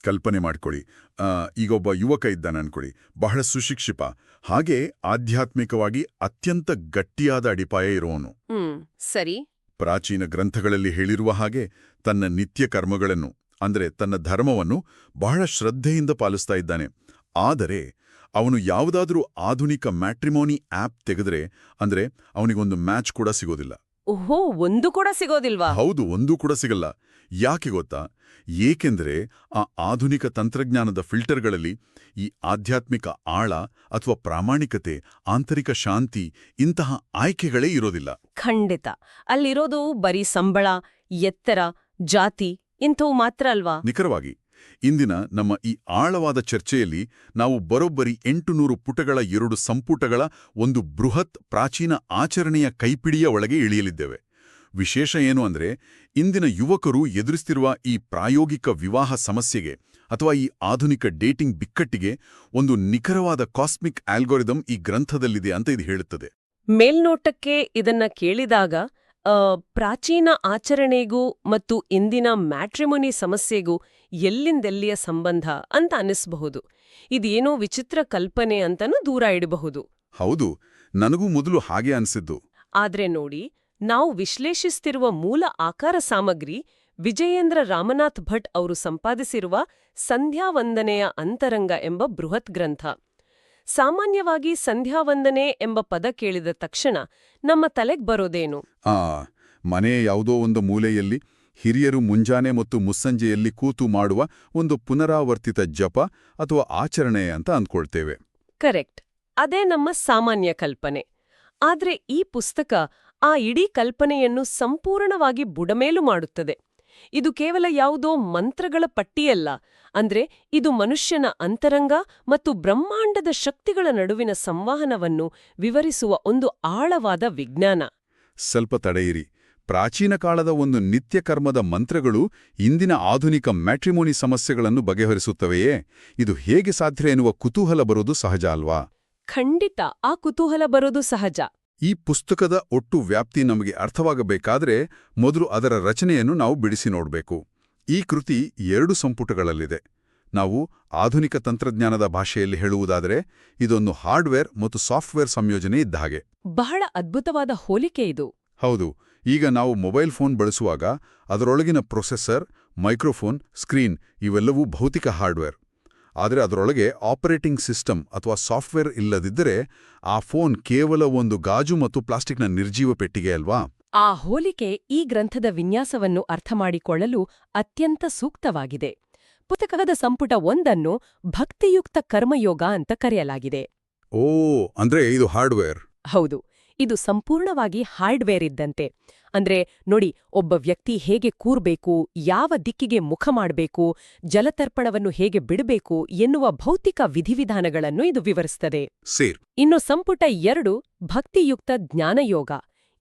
ಕಲ್ಪನೆ ಮಾಡ್ಕೊಳ್ಳಿ. ಈಗೊಬ್ಬ ಯುವಕ ಇದ್ದಾನೆ ಅನ್ಕೊಳ್ಳಿ, ಬಹಳ ಸುಶಿಕ್ಷಿತ, ಹಾಗೆ ಆಧ್ಯಾತ್ಮಿಕವಾಗಿ ಅತ್ಯಂತ ಗಟ್ಟಿಯಾದ ಅಡಿಪಾಯ ಇರೋನು. ಸರಿ. ಪ್ರಾಚೀನ ಗ್ರಂಥಗಳಲ್ಲಿ ಹೇಳಿರುವ ಹಾಗೆ ತನ್ನ ನಿತ್ಯ ಕರ್ಮಗಳನ್ನು ಅಂದ್ರೆ ತನ್ನ ಧರ್ಮವನ್ನು ಬಹಳ ಶ್ರದ್ಧೆಯಿಂದ ಪಾಲಿಸ್ತಾ ಇದ್ದಾನೆ. ಆದರೆ ಅವನು ಯಾವುದಾದ್ರೂ ಆಧುನಿಕ ಮ್ಯಾಟ್ರಿಮೋನಿ ಆಪ್ ತೆಗೆದ್ರೆ ಅಂದ್ರೆ ಅವನಿಗೊಂದು ಮ್ಯಾಚ್ ಕೂಡ ಸಿಗೋದಿಲ್ಲ. ಓಹೋ, ಒಂದು ಕೂಡ ಸಿಗೋದಿಲ್ವಾ? ಹೌದು, ಒಂದೂ ಕೂಡ ಸಿಗಲ್ಲ. ಯಾಕೆ ಗೊತ್ತಾ? ಏಕೆಂದ್ರೆ ಆ ಆಧುನಿಕ ತಂತ್ರಜ್ಞಾನದ ಫಿಲ್ಟರ್ಗಳಲ್ಲಿ ಈ ಆಧ್ಯಾತ್ಮಿಕ ಆಳ ಅಥವಾ ಪ್ರಾಮಾಣಿಕತೆ, ಆಂತರಿಕ ಶಾಂತಿ ಇಂತಹ ಆಯ್ಕೆಗಳೇ ಇರೋದಿಲ್ಲ. ಖಂಡಿತ. ಅಲ್ಲಿರೋದು ಬರೀ ಸಂಬಳ, ಎತ್ತರ, ಜಾತಿ ಇಂಥವು ಮಾತ್ರ ಅಲ್ವಾ? ನಿಖರವಾಗಿ. ಇಂದಿನ ನಮ್ಮ ಈ ಆಳವಾದ ಚರ್ಚೆಯಲ್ಲಿ ನಾವು ಬರೋಬ್ಬರಿ 800 ಪುಟಗಳ 2 ಸಂಪುಟಗಳ ಒಂದು ಬೃಹತ್ ಪ್ರಾಚೀನ ಆಚರಣೆಯ ಕೈಪಿಡಿಯ ಒಳಗೆ ಇಳಿಯಲಿದ್ದೇವೆ. ವಿಶೇಷ ಏನು ಅಂದ್ರೆ, ಇಂದಿನ ಯುವಕರು ಎದುರಿಸ್ತಿರುವ ಈ ಪ್ರಾಯೋಗಿಕ ವಿವಾಹ ಸಮಸ್ಯೆಗೆ ಅಥವಾ ಈ ಆಧುನಿಕ ಡೇಟಿಂಗ್ ಬಿಕ್ಕಟ್ಟಿಗೆ ಒಂದು ನಿಖರವಾದ ಕಾಸ್ಮಿಕ್ ಆಲ್ಗೋರಿದಮ್ ಈ ಗ್ರಂಥದಲ್ಲಿದೆ ಅಂತ ಇದು ಹೇಳುತ್ತದೆ. ಮೇಲ್ನೋಟಕ್ಕೆ ಇದನ್ನ ಕೇಳಿದಾಗ ಪ್ರಾಚೀನ ಆಚರಣೆಗೂ ಮತ್ತು ಇಂದಿನ ಮ್ಯಾಟ್ರಿಮೊನಿ ಸಮಸ್ಯೆಗೂ ಎಲ್ಲಿಂದೆಲ್ಲಿಯ ಸಂಬಂಧ ಅಂತ ಅನ್ನಿಸಬಹುದು. ಇದೇನೋ ವಿಚಿತ್ರ ಕಲ್ಪನೆ ಅಂತನೂ ದೂರ ಇಡಬಹುದು. ಹೌದು, ನನಗೂ ಮೊದಲು ಹಾಗೆ ಅನಿಸಿದ್ದು. ಆದ್ರೆ ನೋಡಿ, ನಾವು ವಿಶ್ಲೇಷಿಸ್ತಿರುವ ಮೂಲ ಆಕಾರ ಸಾಮಗ್ರಿ ವಿಜಯೇಂದ್ರ ರಾಮನಾಥ್ ಭಟ್ ಅವರು ಸಂಪಾದಿಸಿರುವ ಸಂಧ್ಯಾವಂದನೆಯ ಅಂತರಂಗ ಎಂಬ ಬೃಹತ್ ಗ್ರಂಥ. ಸಾಮಾನ್ಯವಾಗಿ ಸಂಧ್ಯಾವಂದನೆ ಎಂಬ ಪದ ಕೇಳಿದ ತಕ್ಷಣ ನಮ್ಮ ತಲೆಗ್ ಬರೋದೇನು? ಮನೆಯ ಯಾವುದೋ ಒಂದು ಮೂಲೆಯಲ್ಲಿ ಹಿರಿಯರು ಮುಂಜಾನೆ ಮತ್ತು ಮುಸ್ಸಂಜೆಯಲ್ಲಿ ಕೂತು ಮಾಡುವ ಒಂದು ಪುನರಾವರ್ತಿತ ಜಪ ಅಥವಾ ಆಚರಣೆ ಅಂತ ಅಂದ್ಕೊಳ್ತೇವೆ. ಕರೆಕ್ಟ್, ಅದೇ ನಮ್ಮ ಸಾಮಾನ್ಯ ಕಲ್ಪನೆ. ಆದ್ರೆ ಈ ಪುಸ್ತಕ ಆ ಇಡೀ ಕಲ್ಪನೆಯನ್ನು ಸಂಪೂರ್ಣವಾಗಿ ಬುಡಮೇಲು ಮಾಡುತ್ತದೆ. ಇದು ಕೇವಲ ಯಾವುದೋ ಮಂತ್ರಗಳ ಪಟ್ಟಿಯಲ್ಲ, ಅಂದ್ರೆ ಇದು ಮನುಷ್ಯನ ಅಂತರಂಗ ಮತ್ತು ಬ್ರಹ್ಮಾಂಡದ ಶಕ್ತಿಗಳ ನಡುವಿನ ಸಂವಹನವನ್ನು ವಿವರಿಸುವ ಒಂದು ಆಳವಾದ ವಿಜ್ಞಾನ. ಸ್ವಲ್ಪ ತಡೆಯಿರಿ. ಪ್ರಾಚೀನ ಕಾಲದ ಒಂದು ನಿತ್ಯ ಕರ್ಮದ ಮಂತ್ರಗಳು ಇಂದಿನ ಆಧುನಿಕ ಮ್ಯಾಟ್ರಿಮೋನಿ ಸಮಸ್ಯೆಗಳನ್ನು ಬಗೆಹರಿಸುತ್ತವೆಯೇ? ಇದು ಹೇಗೆ ಸಾಧ್ಯ ಎನ್ನುವ ಕುತೂಹಲ ಬರೋದು ಸಹಜ ಅಲ್ವಾ? ಖಂಡಿತ, ಆ ಕುತೂಹಲ ಬರೋದು ಸಹಜ. ಈ ಪುಸ್ತಕದ ಒಟ್ಟು ವ್ಯಾಪ್ತಿ ನಮಗೆ ಅರ್ಥವಾಗಬೇಕಾದ್ರೆ ಮೊದಲು ಅದರ ರಚನೆಯನ್ನು ನಾವು ಬಿಡಿಸಿ ನೋಡಬೇಕು. ಈ ಕೃತಿ 2 ಸಂಪುಟಗಳಲ್ಲಿದೆ. ನಾವು ಆಧುನಿಕ ತಂತ್ರಜ್ಞಾನದ ಭಾಷೆಯಲ್ಲಿ ಹೇಳುವುದಾದರೆ ಇದೊಂದು ಹಾರ್ಡ್ವೇರ್ ಮತ್ತು ಸಾಫ್ಟ್ವೇರ್ ಸಂಯೋಜನೆ ಇದ್ದ ಹಾಗೆ. ಬಹಳ ಅದ್ಭುತವಾದ ಹೋಲಿಕೆ ಇದು. ಹೌದು. ಈಗ ನಾವು ಮೊಬೈಲ್ ಫೋನ್ ಬಳಸುವಾಗ ಅದರೊಳಗಿನ ಪ್ರೊಸೆಸರ್, ಮೈಕ್ರೋಫೋನ್, ಸ್ಕ್ರೀನ್ ಇವೆಲ್ಲವೂ ಭೌತಿಕ ಹಾರ್ಡ್ವೇರ್. ಆದರೆ ಅದರೊಳಗೆ ಆಪರೇಟಿಂಗ್ ಸಿಸ್ಟಮ್ ಅಥವಾ ಸಾಫ್ಟ್ವೇರ್ ಇಲ್ಲದಿದ್ದರೆ ಆ ಫೋನ್ ಕೇವಲ ಒಂದು ಗಾಜು ಮತ್ತು ಪ್ಲಾಸ್ಟಿಕ್ನ ನಿರ್ಜೀವ ಪೆಟ್ಟಿಗೆ ಅಲ್ವಾ? ಆ ಹೋಲಿಕೆ ಈ ಗ್ರಂಥದ ವಿನ್ಯಾಸವನ್ನು ಅರ್ಥಮಾಡಿಕೊಳ್ಳಲು ಅತ್ಯಂತ ಸೂಕ್ತವಾಗಿದೆ. ಪುಸ್ತಕದ ಸಂಪುಟ 1 ಭಕ್ತಿಯುಕ್ತ ಕರ್ಮಯೋಗ ಅಂತ ಕರೆಯಲಾಗಿದೆ. ಅಂದ್ರೆ ಇದು ಹಾರ್ಡ್ವೇರ್? ಹೌದು, ಇದು ಸಂಪೂರ್ಣವಾಗಿ ಹಾರ್ಡ್ವೇರ್ ಇದ್ದಂತೆ. ಅಂದ್ರೆ ನೋಡಿ, ಒಬ್ಬ ವ್ಯಕ್ತಿ ಹೇಗೆ ಕೂರ್ಬೇಕು, ಯಾವ ದಿಕ್ಕಿಗೆ ಮುಖ ಮಾಡಬೇಕು, ಜಲತರ್ಪಣವನ್ನು ಹೇಗೆ ಬಿಡಬೇಕು ಎನ್ನುವ ಭೌತಿಕ ವಿಧಿವಿಧಾನಗಳನ್ನು ಇದು ವಿವರಿಸುತ್ತದೆ. ಇನ್ನು ಸಂಪುಟ 2 ಭಕ್ತಿಯುಕ್ತ ಜ್ಞಾನಯೋಗ.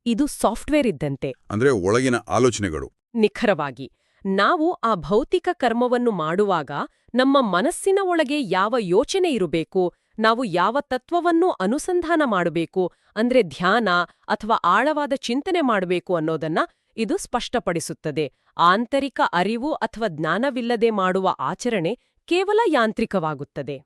ಇದು ಸಾಫ್ಟ್ವೇರ್ ಇದ್ದಂತೆ. ಅಂದ್ರೆ ಒಳಗಿನ ಆಲೋಚನೆಗಳು. ನಿಖರವಾಗಿ. ನಾವು ಆ ಭೌತಿಕ ಕರ್ಮವನ್ನು ಮಾಡುವಾಗ ನಮ್ಮ ಮನಸ್ಸಿನ ಒಳಗೆ ಯಾವ ಯೋಚನೆ ಇರಬೇಕು, ನಾವು ಯಾವ ತತ್ವವನ್ನು ಅನುಸಂಧಾನ ಮಾಡಬೇಕು, ಅಂದ್ರೆ ಧ್ಯಾನ ಅಥವಾ ಆಳವಾದ ಚಿಂತನೆ ಮಾಡಬೇಕು ಅನ್ನೋದನ್ನ ಇದು ಸ್ಪಷ್ಟಪಡಿಸುತ್ತದೆ. ಆಂತರಿಕ ಅರಿವು ಅಥವಾ ಜ್ಞಾನವಿಲ್ಲದೆ ಮಾಡುವ ಆಚರಣೆ ಕೇವಲ ಯಾಂತ್ರಿಕವಾಗುತ್ತದೆ.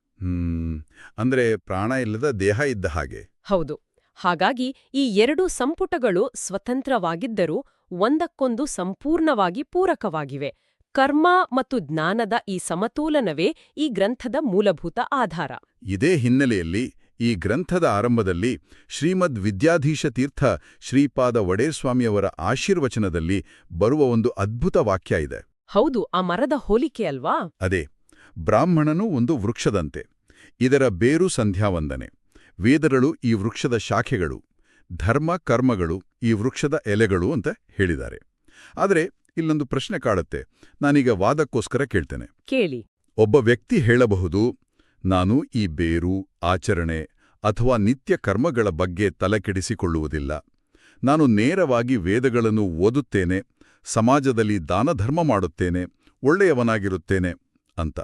ಅಂದ್ರೆ ಪ್ರಾಣ ಇಲ್ಲದ ದೇಹ ಇದ್ದ ಹಾಗೆ. ಹೌದು. ಹಾಗಾಗಿ ಈ 2 ಸಂಪುಟಗಳು ಸ್ವತಂತ್ರವಾಗಿದ್ದರೂ ಒಂದಕ್ಕೊಂದು ಸಂಪೂರ್ಣವಾಗಿ ಪೂರಕವಾಗಿವೆ. ಕರ್ಮ ಮತ್ತು ಜ್ಞಾನದ ಈ ಸಮತೋಲನವೇ ಈ ಗ್ರಂಥದ ಮೂಲಭೂತ ಆಧಾರ. ಇದೇ ಹಿನ್ನೆಲೆಯಲ್ಲಿ ಈ ಗ್ರಂಥದ ಆರಂಭದಲ್ಲಿ ಶ್ರೀಮದ್ ವಿದ್ಯಾಧೀಶ ತೀರ್ಥ ಶ್ರೀಪಾದ ವಡೇರ್ಸ್ವಾಮಿಯವರ ಆಶೀರ್ವಚನದಲ್ಲಿ ಬರುವ ಒಂದು ಅದ್ಭುತ ವಾಕ್ಯ ಇದೆ. ಹೌದು, ಆ ಮರದ ಹೋಲಿಕೆ ಅಲ್ವಾ? ಅದೇ, ಬ್ರಾಹ್ಮಣನು ಒಂದು ವೃಕ್ಷದಂತೆ, ಇದರ ಬೇರು ಸಂಧ್ಯಾವಂದನೆ, ವೇದಗಳು ಈ ವೃಕ್ಷದ ಶಾಖೆಗಳು, ಧರ್ಮ ಕರ್ಮಗಳು ಈ ವೃಕ್ಷದ ಎಲೆಗಳು ಅಂತ ಹೇಳಿದ್ದಾರೆ. ಆದರೆ ಇಲ್ಲೊಂದು ಪ್ರಶ್ನೆ ಕಾಡುತ್ತೆ. ನಾನೀಗ ವಾದಕ್ಕೋಸ್ಕರ ಕೇಳ್ತೇನೆ. ಕೇಳಿ. ಒಬ್ಬ ವ್ಯಕ್ತಿ ಹೇಳಬಹುದು, ನಾನು ಈ ಬೇರು, ಆಚರಣೆ ಅಥವಾ ನಿತ್ಯ ಕರ್ಮಗಳ ಬಗ್ಗೆ ತಲೆಕೆಡಿಸಿಕೊಳ್ಳುವುದಿಲ್ಲ. ನಾನು ನೇರವಾಗಿ ವೇದಗಳನ್ನು ಓದುತ್ತೇನೆ, ಸಮಾಜದಲ್ಲಿ ದಾನಧರ್ಮ ಮಾಡುತ್ತೇನೆ, ಒಳ್ಳೆಯವನಾಗಿರುತ್ತೇನೆ ಅಂತ.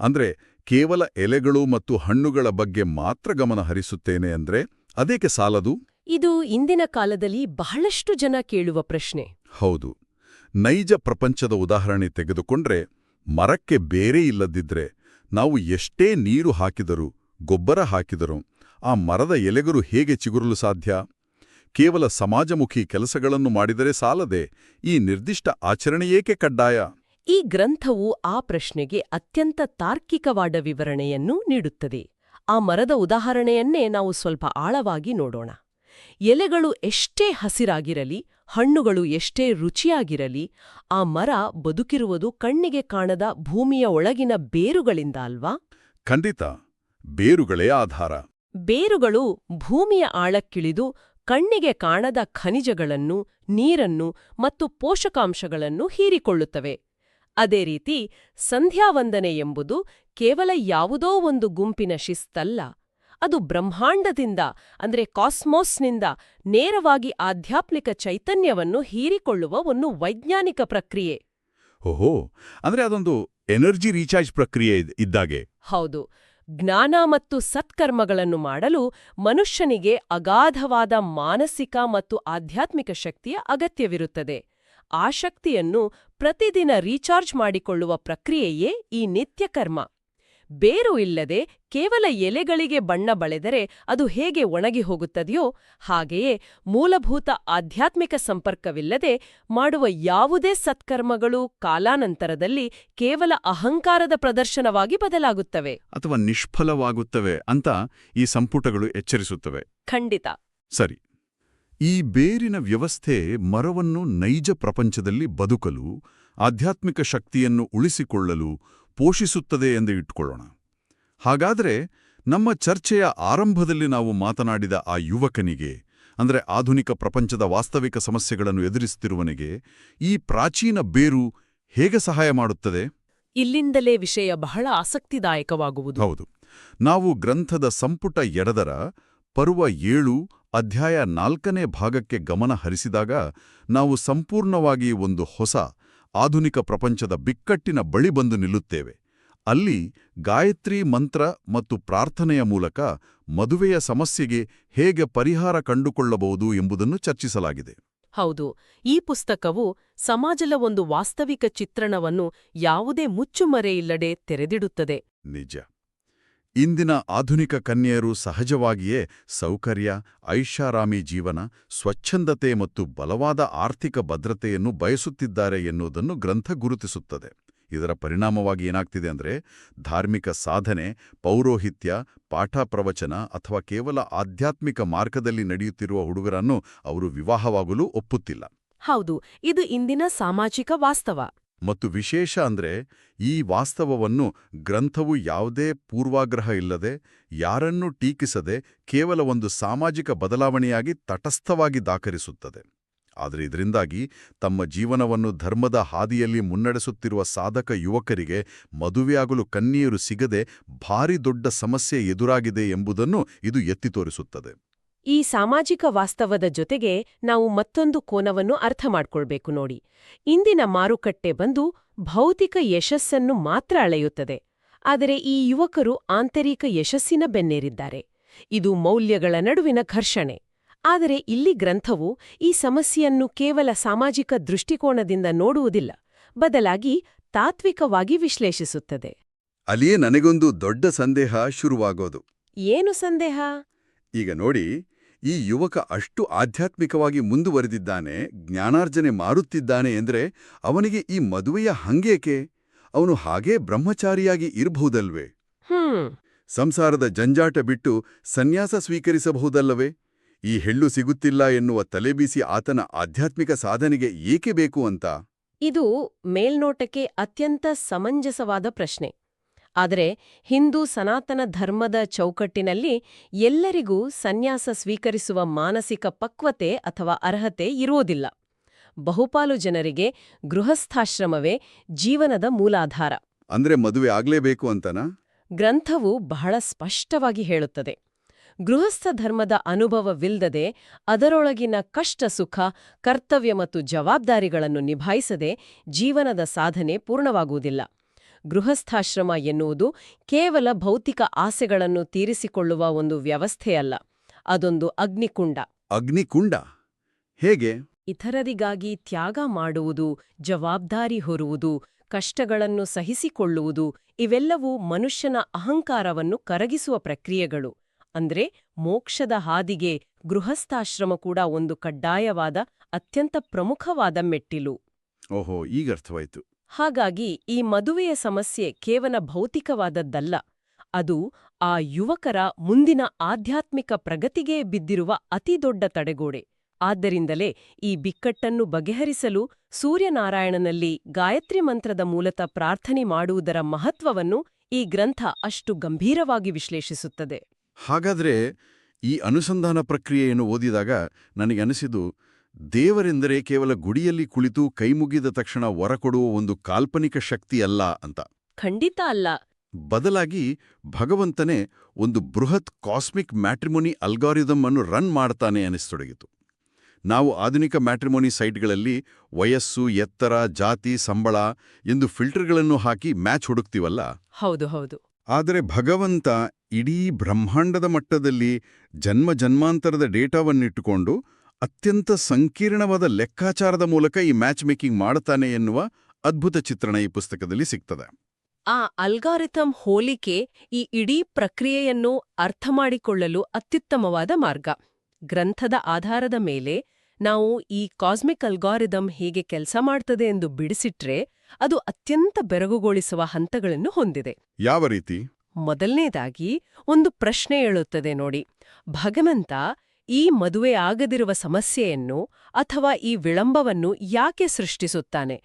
ಅಂದ್ರೆ ಕೇವಲ ಎಲೆಗಳು ಮತ್ತು ಹಣ್ಣುಗಳ ಬಗ್ಗೆ ಮಾತ್ರ ಗಮನ ಹರಿಸುತ್ತೇನೆ ಅಂದ್ರೆ ಅದೇಕೆ ಸಾಲದು? ಇದು ಇಂದಿನ ಕಾಲದಲ್ಲಿ ಬಹಳಷ್ಟು ಜನ ಕೇಳುವ ಪ್ರಶ್ನೆ. ಹೌದು. ನೈಜ ಪ್ರಪಂಚದ ಉದಾಹರಣೆ ತೆಗೆದುಕೊಂಡ್ರೆ ಮರಕ್ಕೆ ಬೇರೆ ಇಲ್ಲದಿದ್ರೆ ನಾವು ಎಷ್ಟೇ ನೀರು ಹಾಕಿದರೂ ಗೊಬ್ಬರ ಹಾಕಿದರೂ ಆ ಮರದ ಎಲೆಗಳು ಹೇಗೆ ಚಿಗುರಲು ಸಾಧ್ಯ? ಕೇವಲ ಸಮಾಜಮುಖಿ ಕೆಲಸಗಳನ್ನು ಮಾಡಿದರೆ ಸಾಲದೆ ಈ ನಿರ್ದಿಷ್ಟ ಆಚರಣೆಯೇಕೆ ಕಡ್ಡಾಯ? ಈ ಗ್ರಂಥವು ಆ ಪ್ರಶ್ನೆಗೆ ಅತ್ಯಂತ ತಾರ್ಕಿಕವಾದ ವಿವರಣೆಯನ್ನು ನೀಡುತ್ತದೆ. ಆ ಮರದ ಉದಾಹರಣೆಯನ್ನೇ ನಾವು ಸ್ವಲ್ಪ ಆಳವಾಗಿ ನೋಡೋಣ. ಎಲೆಗಳು ಎಷ್ಟೇ ಹಸಿರಾಗಿರಲಿ, ಹಣ್ಣುಗಳು ಎಷ್ಟೇ ರುಚಿಯಾಗಿರಲಿ, ಆ ಮರ ಬದುಕಿರುವುದು ಕಣ್ಣಿಗೆ ಕಾಣದ ಭೂಮಿಯ ಒಳಗಿನ ಬೇರುಗಳಿಂದ ಅಲ್ವಾ? ಖಂಡಿತ, ಬೇರುಗಳೇ ಆಧಾರ. ಬೇರುಗಳು ಭೂಮಿಯ ಆಳಕ್ಕಿಳಿದು ಕಣ್ಣಿಗೆ ಕಾಣದ ಖನಿಜಗಳನ್ನು, ನೀರನ್ನು ಮತ್ತು ಪೋಷಕಾಂಶಗಳನ್ನು ಹೀರಿಕೊಳ್ಳುತ್ತವೆ. ಅದೇ ರೀತಿ ಸಂಧ್ಯಾವಂದನೆ ಎಂಬುದು ಕೇವಲ ಯಾವುದೋ ಒಂದು ಗುಂಪಿನ ಶಿಸ್ತಲ್ಲ. ಅದು ಬ್ರಹ್ಮಾಂಡದಿಂದ ಅಂದ್ರೆ ಕಾಸ್ಮೋಸ್ನಿಂದ ನೇರವಾಗಿ ಆಧ್ಯಾತ್ಮಿಕ ಚೈತನ್ಯವನ್ನು ಹೀರಿಕೊಳ್ಳುವ ಒಂದು ವೈಜ್ಞಾನಿಕ ಪ್ರಕ್ರಿಯೆ. ಓಹೋ, ಅಂದ್ರೆ ಅದೊಂದು ಎನರ್ಜಿ ರೀಚಾರ್ಜ್ ಪ್ರಕ್ರಿಯೆ ಇದ್ದಾಗೆ. ಹೌದು. ಜ್ಞಾನ ಮತ್ತು ಸತ್ಕರ್ಮಗಳನ್ನು ಮಾಡಲು ಮನುಷ್ಯನಿಗೆ ಅಗಾಧವಾದ ಮಾನಸಿಕ ಮತ್ತು ಆಧ್ಯಾತ್ಮಿಕ ಶಕ್ತಿಯ ಅಗತ್ಯವಿರುತ್ತದೆ. ಆ ಶಕ್ತಿಯನ್ನು ಪ್ರತಿದಿನ ರೀಚಾರ್ಜ್ ಮಾಡಿಕೊಳ್ಳುವ ಪ್ರಕ್ರಿಯೆಯೇ ಈ ನಿತ್ಯಕರ್ಮ. ಬೇರು ಇಲ್ಲದೆ ಕೇವಲ ಎಲೆಗಳಿಗೆ ಬಣ್ಣ ಬಳೆದರೆ ಅದು ಹೇಗೆ ಒಣಗಿ ಹೋಗುತ್ತದೆಯೋ ಹಾಗೆಯೇ ಮೂಲಭೂತ ಆಧ್ಯಾತ್ಮಿಕ ಸಂಪರ್ಕವಿಲ್ಲದೆ ಮಾಡುವ ಯಾವುದೇ ಸತ್ಕರ್ಮಗಳು ಕಾಲಾನಂತರದಲ್ಲಿ ಕೇವಲ ಅಹಂಕಾರದ ಪ್ರದರ್ಶನವಾಗಿ ಬದಲಾಗುತ್ತವೆ ಅಥವಾ ನಿಷ್ಫಲವಾಗುತ್ತವೆ ಅಂತ ಈ ಸಂಪುಟಗಳು ಎಚ್ಚರಿಸುತ್ತವೆ. ಖಂಡಿತ. ಸರಿ, ಈ ಬೇರಿನ ವ್ಯವಸ್ಥೆ ಮರವನ್ನು ನೈಜ ಪ್ರಪಂಚದಲ್ಲಿ ಬದುಕಲು, ಆಧ್ಯಾತ್ಮಿಕ ಶಕ್ತಿಯನ್ನು ಉಳಿಸಿಕೊಳ್ಳಲು ಪೋಷಿಸುತ್ತದೆ ಎಂದು ಇಟ್ಟುಕೊಳ್ಳೋಣ. ಹಾಗಾದರೆ ನಮ್ಮ ಚರ್ಚೆಯ ಆರಂಭದಲ್ಲಿ ನಾವು ಮಾತನಾಡಿದ ಆ ಯುವಕನಿಗೆ, ಅಂದರೆ ಆಧುನಿಕ ಪ್ರಪಂಚದ ವಾಸ್ತವಿಕ ಸಮಸ್ಯೆಗಳನ್ನು ಎದುರಿಸುತ್ತಿರುವನಿಗೆ ಈ ಪ್ರಾಚೀನ ಬೇರು ಹೇಗೆ ಸಹಾಯ ಮಾಡುತ್ತದೆ? ಇಲ್ಲಿಂದಲೇ ವಿಷಯ ಬಹಳ ಆಸಕ್ತಿದಾಯಕವಾಗುವುದು. ಹೌದು. ನಾವು ಗ್ರಂಥದ ಸಂಪುಟ 2 ಪರ್ವ 7 ಅಧ್ಯಾಯ 4ನೇ ಭಾಗಕ್ಕೆ ಗಮನ ಹರಿಸಿದಾಗ ನಾವು ಸಂಪೂರ್ಣವಾಗಿ ಒಂದು ಹೊಸ ಆಧುನಿಕ ಪ್ರಪಂಚದ ಬಿಕ್ಕಟ್ಟಿನ ಬಳಿ ಬಂದು ನಿಲ್ಲುತ್ತೇವೆ. ಅಲ್ಲಿ ಗಾಯತ್ರಿ ಮಂತ್ರ ಮತ್ತು ಪ್ರಾರ್ಥನೆಯ ಮೂಲಕ ಮದುವೆಯ ಸಮಸ್ಯೆಗೆ ಹೇಗೆ ಪರಿಹಾರ ಕಂಡುಕೊಳ್ಳಬಹುದು ಎಂಬುದನ್ನು ಚರ್ಚಿಸಲಾಗಿದೆ. ಹೌದು. ಈ ಪುಸ್ತಕವು ಸಮಾಜದ ಒಂದು ವಾಸ್ತವಿಕ ಚಿತ್ರಣವನ್ನು ಯಾವುದೇ ಮುಚ್ಚುಮರೆಯಿಲ್ಲದೆ ತೆರೆದಿಡುತ್ತದೆ. ನಿಜ. ಇಂದಿನ ಆಧುನಿಕ ಕನ್ಯೆಯರು ಸಹಜವಾಗಿಯೇ ಸೌಕರ್ಯ, ಐಷಾರಾಮಿ ಜೀವನ, ಸ್ವಚ್ಛಂದತೆ ಮತ್ತು ಬಲವಾದ ಆರ್ಥಿಕ ಭದ್ರತೆಯನ್ನು ಬಯಸುತ್ತಿದ್ದಾರೆ ಎನ್ನುವುದನ್ನು ಗ್ರಂಥ ಗುರುತಿಸುತ್ತದೆ. ಇದರ ಪರಿಣಾಮವಾಗಿ ಏನಾಗ್ತಿದೆ ಅಂದರೆ, ಧಾರ್ಮಿಕ ಸಾಧನೆ, ಪೌರೋಹಿತ್ಯ, ಪಾಠ ಪ್ರವಚನ ಅಥವಾ ಕೇವಲ ಆಧ್ಯಾತ್ಮಿಕ ಮಾರ್ಗದಲ್ಲಿ ನಡೆಯುತ್ತಿರುವ ಹುಡುಗರನ್ನು ಅವರು ವಿವಾಹವಾಗಲು ಒಪ್ಪುತ್ತಿಲ್ಲ. ಹೌದು, ಇದು ಇಂದಿನ ಸಾಮಾಜಿಕ ವಾಸ್ತವ. ಮತ್ತು ವಿಶೇಷ ಅಂದ್ರೆ, ಈ ವಾಸ್ತವವನ್ನು ಗ್ರಂಥವು ಯಾವುದೇ ಪೂರ್ವಾಗ್ರಹ ಇಲ್ಲದೆ, ಯಾರನ್ನೂ ಟೀಕಿಸದೆ, ಕೇವಲ ಒಂದು ಸಾಮಾಜಿಕ ಬದಲಾವಣೆಯಾಗಿ ತಟಸ್ಥವಾಗಿ ದಾಖಲಿಸುತ್ತದೆ. ಆದರೆ ಇದರಿಂದಾಗಿ ತಮ್ಮ ಜೀವನವನ್ನು ಧರ್ಮದ ಹಾದಿಯಲ್ಲಿ ಮುನ್ನಡೆಸುತ್ತಿರುವ ಸಾಧಕ ಯುವಕರಿಗೆ ಮದುವೆಯಾಗಲು ಕನ್ಯೆಯರು ಸಿಗದೆ ಭಾರಿ ದೊಡ್ಡ ಸಮಸ್ಯೆ ಎದುರಾಗಿದೆ ಎಂಬುದನ್ನು ಇದು ಎತ್ತಿ ತೋರಿಸುತ್ತದೆ. ಈ ಸಾಮಾಜಿಕ ವಾಸ್ತವದ ಜೊತೆಗೆ ನಾವು ಮತ್ತೊಂದು ಕೋನವನ್ನು ಅರ್ಥ ಮಾಡ್ಕೊಳ್ಬೇಕು ನೋಡಿ. ಇಂದಿನ ಮಾರುಕಟ್ಟೆ ಬಂದು ಭೌತಿಕ ಯಶಸ್ಸನ್ನು ಮಾತ್ರ ಅಳೆಯುತ್ತದೆ. ಆದರೆ ಈ ಯುವಕರು ಆಂತರಿಕ ಯಶಸ್ಸಿನ ಬೆನ್ನೇರಿದ್ದಾರೆ. ಇದು ಮೌಲ್ಯಗಳ ನಡುವಿನ ಘರ್ಷಣೆ. ಆದರೆ ಇಲ್ಲಿ ಗ್ರಂಥವು ಈ ಸಮಸ್ಯೆಯನ್ನು ಕೇವಲ ಸಾಮಾಜಿಕ ದೃಷ್ಟಿಕೋನದಿಂದ ನೋಡುವುದಿಲ್ಲ, ಬದಲಾಗಿ ತಾತ್ವಿಕವಾಗಿ ವಿಶ್ಲೇಷಿಸುತ್ತದೆ. ಅಲ್ಲಿಯೇ ನನಗೊಂದು ದೊಡ್ಡ ಸಂದೇಹ ಶುರುವಾಗೋದು. ಏನು ಸಂದೇಹ? ಈಗ ನೋಡಿ, ಈ ಯುವಕ ಅಷ್ಟು ಆಧ್ಯಾತ್ಮಿಕವಾಗಿ ಮುಂದುವರೆದಿದ್ದಾನೆ, ಜ್ಞಾನಾರ್ಜನೆ ಮಾರುತ್ತಿದ್ದಾನೆ ಎಂದ್ರೆ ಅವನಿಗೆ ಈ ಮದುವೆಯ ಹಂಗೇಕೆ? ಅವನು ಹಾಗೇ ಬ್ರಹ್ಮಚಾರಿಯಾಗಿ ಇರಬಹುದಲ್ವೇ? ಸಂಸಾರದ ಜಂಜಾಟ ಬಿಟ್ಟು ಸನ್ಯಾಸ ಸ್ವೀಕರಿಸಬಹುದಲ್ಲವೇ? ಈ ಹೆಳ್ಳು ಸಿಗುತ್ತಿಲ್ಲ ಎನ್ನುವ ತಲೆಬೀಸಿ ಆತನ ಆಧ್ಯಾತ್ಮಿಕ ಸಾಧನೆಗೆ ಏಕೆ ಬೇಕು ಅಂತ? ಇದು ಮೇಲ್ನೋಟಕ್ಕೆ ಅತ್ಯಂತ ಸಮಂಜಸವಾದ ಪ್ರಶ್ನೆ. ಆದರೆ ಹಿಂದೂ ಸನಾತನ ಧರ್ಮದ ಚೌಕಟ್ಟಿನಲ್ಲಿ ಎಲ್ಲರಿಗೂ ಸನ್ಯಾಸ ಸ್ವೀಕರಿಸುವ ಮಾನಸಿಕ ಪಕ್ವತೆ ಅಥವಾ ಅರ್ಹತೆ ಇರುವುದಿಲ್ಲ. ಬಹುಪಾಲು ಜನರಿಗೆ ಗೃಹಸ್ಥಾಶ್ರಮವೇ ಜೀವನದ ಮೂಲಾಧಾರ. ಅಂದ್ರೆ ಮದುವೆ ಆಗ್ಲೇಬೇಕು ಅಂತನಾ? ಗ್ರಂಥವು ಬಹಳ ಸ್ಪಷ್ಟವಾಗಿ ಹೇಳುತ್ತದೆ. ಗೃಹಸ್ಥ ಧರ್ಮದ ಅನುಭವವಿಲ್ಲದೆ, ಅದರೊಳಗಿನ ಕಷ್ಟ ಸುಖ, ಕರ್ತವ್ಯ ಮತ್ತು ಜವಾಬ್ದಾರಿಗಳನ್ನು ನಿಭಾಯಿಸದೆ ಜೀವನದ ಸಾಧನೆ ಪೂರ್ಣವಾಗುವುದಿಲ್ಲ. ಗೃಹಸ್ಥಾಶ್ರಮ ಎನ್ನುವುದು ಕೇವಲ ಭೌತಿಕ ಆಸೆಗಳನ್ನು ತೀರಿಸಿಕೊಳ್ಳುವ ಒಂದು ವ್ಯವಸ್ಥೆಯಲ್ಲ, ಅದೊಂದು ಅಗ್ನಿಕುಂಡ. ಅಗ್ನಿಕುಂಡ ಹೇಗೆ? ಇತರರಿಗಾಗಿ ತ್ಯಾಗ ಮಾಡುವುದು, ಜವಾಬ್ದಾರಿ ಹೊರುವುದು, ಕಷ್ಟಗಳನ್ನು ಸಹಿಸಿಕೊಳ್ಳುವುದು ಇವೆಲ್ಲವೂ ಮನುಷ್ಯನ ಅಹಂಕಾರವನ್ನು ಕರಗಿಸುವ ಪ್ರಕ್ರಿಯೆಗಳು. ಅಂದ್ರೆ ಮೋಕ್ಷದ ಹಾದಿಗೆ ಗೃಹಸ್ಥಾಶ್ರಮ ಕೂಡ ಒಂದು ಕಡ್ಡಾಯವಾದ ಅತ್ಯಂತ ಪ್ರಮುಖವಾದ ಮೆಟ್ಟಿಲು. ಓಹೋ, ಈಗ ಅರ್ಥವಾಯ್ತು. ಹಾಗಾಗಿ ಈ ಮದುವೆಯ ಸಮಸ್ಯೆ ಕೇವಲ ಭೌತಿಕವಾದದ್ದಲ್ಲ, ಅದು ಆ ಯುವಕರ ಮುಂದಿನ ಆಧ್ಯಾತ್ಮಿಕ ಪ್ರಗತಿಗೆ ಬಿದ್ದಿರುವ ಅತಿದೊಡ್ಡ ತಡೆಗೋಡೆ. ಆದ್ದರಿಂದಲೇ ಈ ಬಿಕ್ಕಟ್ಟನ್ನು ಬಗೆಹರಿಸಲು ಸೂರ್ಯನಾರಾಯಣನಲ್ಲಿ ಗಾಯತ್ರಿ ಮಂತ್ರದ ಮೂಲಕ ಪ್ರಾರ್ಥನೆ ಮಾಡುವುದರ ಮಹತ್ವವನ್ನು ಈ ಗ್ರಂಥ ಅಷ್ಟು ಗಂಭೀರವಾಗಿ ವಿಶ್ಲೇಷಿಸುತ್ತದೆ. ಹಾಗಾದ್ರೆ ಈ ಅನುಸಂಧಾನ ಪ್ರಕ್ರಿಯೆಯನ್ನು ಓದಿದಾಗ ನನಗನಿಸಿದು, ದೇವರೆಂದರೆ ಕೇವಲ ಗುಡಿಯಲ್ಲಿ ಕುಳಿತು ಕೈಮುಗಿದ ತಕ್ಷಣ ವರ ಕೊಡುವ ಒಂದು ಕಾಲ್ಪನಿಕ ಶಕ್ತಿಯಲ್ಲ ಅಂತ. ಖಂಡಿತ ಅಲ್ಲ. ಬದಲಾಗಿ ಭಗವಂತನೇ ಒಂದು ಬೃಹತ್ ಕಾಸ್ಮಿಕ್ ಮ್ಯಾಟ್ರಿಮೋನಿ ಅಲ್ಗಾರಿದಮ್ ಅನ್ನು ರನ್ ಮಾಡ್ತಾನೆ ಅನಿಸ್ತೊಡಗಿತು. ನಾವು ಆಧುನಿಕ ಮ್ಯಾಟ್ರಿಮೋನಿ ಸೈಟ್ಗಳಲ್ಲಿ ವಯಸ್ಸು, ಎತ್ತರ, ಜಾತಿ, ಸಂಬಳ ಎಂದು ಫಿಲ್ಟರ್ಗಳನ್ನು ಹಾಕಿ ಮ್ಯಾಚ್ ಹುಡುಕ್ತೀವಲ್ಲ. ಹೌದು ಹೌದು. ಆದರೆ ಭಗವಂತ ಇಡೀ ಬ್ರಹ್ಮಾಂಡದ ಮಟ್ಟದಲ್ಲಿ ಜನ್ಮಾಂತರದ ಡೇಟಾವನ್ನಿಟ್ಟುಕೊಂಡು ಅತ್ಯಂತ ಸಂಕೀರ್ಣವಾದ ಲೆಕ್ಕಾಚಾರದ ಮೂಲಕ ಈ ಮ್ಯಾಚ್ ಮೇಕಿಂಗ್ ಮಾಡುತ್ತಾನೆ ಎನ್ನುವ ಅದ್ಭುತ ಚಿತ್ರಣ ಈ ಪುಸ್ತಕದಲ್ಲಿ ಸಿಗ್ತದೆ. ಆ ಅಲ್ಗಾರಿಥಮ್ ಹೋಲಿಕೆ ಈ ಇಡೀ ಪ್ರಕ್ರಿಯೆಯನ್ನು ಅರ್ಥಮಾಡಿಕೊಳ್ಳಲು ಅತ್ಯುತ್ತಮವಾದ ಮಾರ್ಗ. ಗ್ರಂಥದ ಆಧಾರದ ಮೇಲೆ ನಾವು ಈ ಕಾಸ್ಮಿಕ್ ಅಲ್ಗಾರಿದಮ್ ಹೇಗೆ ಕೆಲಸ ಮಾಡ್ತದೆ ಎಂದು ಬಿಡಿಸಿಟ್ರೆ ಅದು ಅತ್ಯಂತ ಬೆರಗುಗೊಳಿಸುವ ಹಂತಗಳನ್ನು ಹೊಂದಿದೆ. ಯಾವ ರೀತಿ? ಮೊದಲನೇದಾಗಿ ಒಂದು ಪ್ರಶ್ನೆ ಏಳುತ್ತದೆ ನೋಡಿ. ಭಗವಂತ ಈ ಮದುವೆ ಆಗದಿರುವ ಸಮಸ್ಯೆಯನ್ನು ಅಥವಾ ಈ ವಿಳಂಬವನ್ನು ಯಾಕೆ ಸೃಷ್ಟಿಸುತ್ತಾನೆ?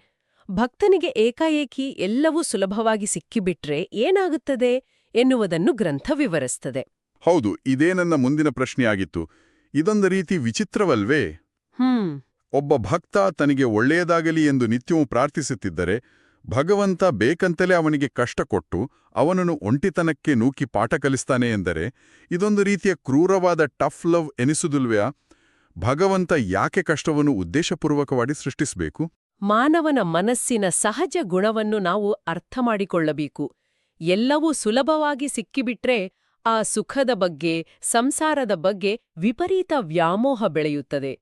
ಭಕ್ತನಿಗೆ ಏಕಾಏಕಿ ಎಲ್ಲವೂ ಸುಲಭವಾಗಿ ಸಿಕ್ಕಿಬಿಟ್ರೆ ಏನಾಗುತ್ತದೆ ಎನ್ನುವುದನ್ನು ಗ್ರಂಥ ವಿವರಿಸುತ್ತದೆ. ಹೌದು, ಇದೇ ನನ್ನ ಮುಂದಿನ ಪ್ರಶ್ನೆಯಾಗಿತ್ತು. ಇದೊಂದು ರೀತಿ ವಿಚಿತ್ರವಲ್ವೇ? ಒಬ್ಬ ಭಕ್ತ ತನಗೆ ಒಳ್ಳೆಯದಾಗಲಿ ಎಂದು ನಿತ್ಯವೂ ಪ್ರಾರ್ಥಿಸುತ್ತಿದ್ದರೆ ಭಗವಂತ ಬೇಕಂತಲೇ ಅವನಿಗೆ ಕಷ್ಟ ಕೊಟ್ಟು ಅವನನ್ನು ಒಂಟಿತನಕ್ಕೆ ನೂಕಿ ಪಾಠ ಕಲಿಸ್ತಾನೆ ಎಂದರೆ ಇದೊಂದು ರೀತಿಯ ಕ್ರೂರವಾದ ಟಫ್ ಲವ್ ಎನಿಸುವುದಿಲ್ವ್ಯಾ? ಭಗವಂತ ಯಾಕೆ ಕಷ್ಟವನ್ನು ಉದ್ದೇಶಪೂರ್ವಕವಾಗಿ ಸೃಷ್ಟಿಸಬೇಕು? ಮಾನವನ ಮನಸ್ಸಿನ ಸಹಜ ಗುಣವನ್ನು ನಾವು ಅರ್ಥಮಾಡಿಕೊಳ್ಳಬೇಕು. ಎಲ್ಲವೂ ಸುಲಭವಾಗಿ ಸಿಕ್ಕಿಬಿಟ್ರೆ ಆ ಸುಖದ ಬಗ್ಗೆ, ಸಂಸಾರದ ಬಗ್ಗೆ ವಿಪರೀತ ವ್ಯಾಮೋಹ ಬೆಳೆಯುತ್ತದೆ.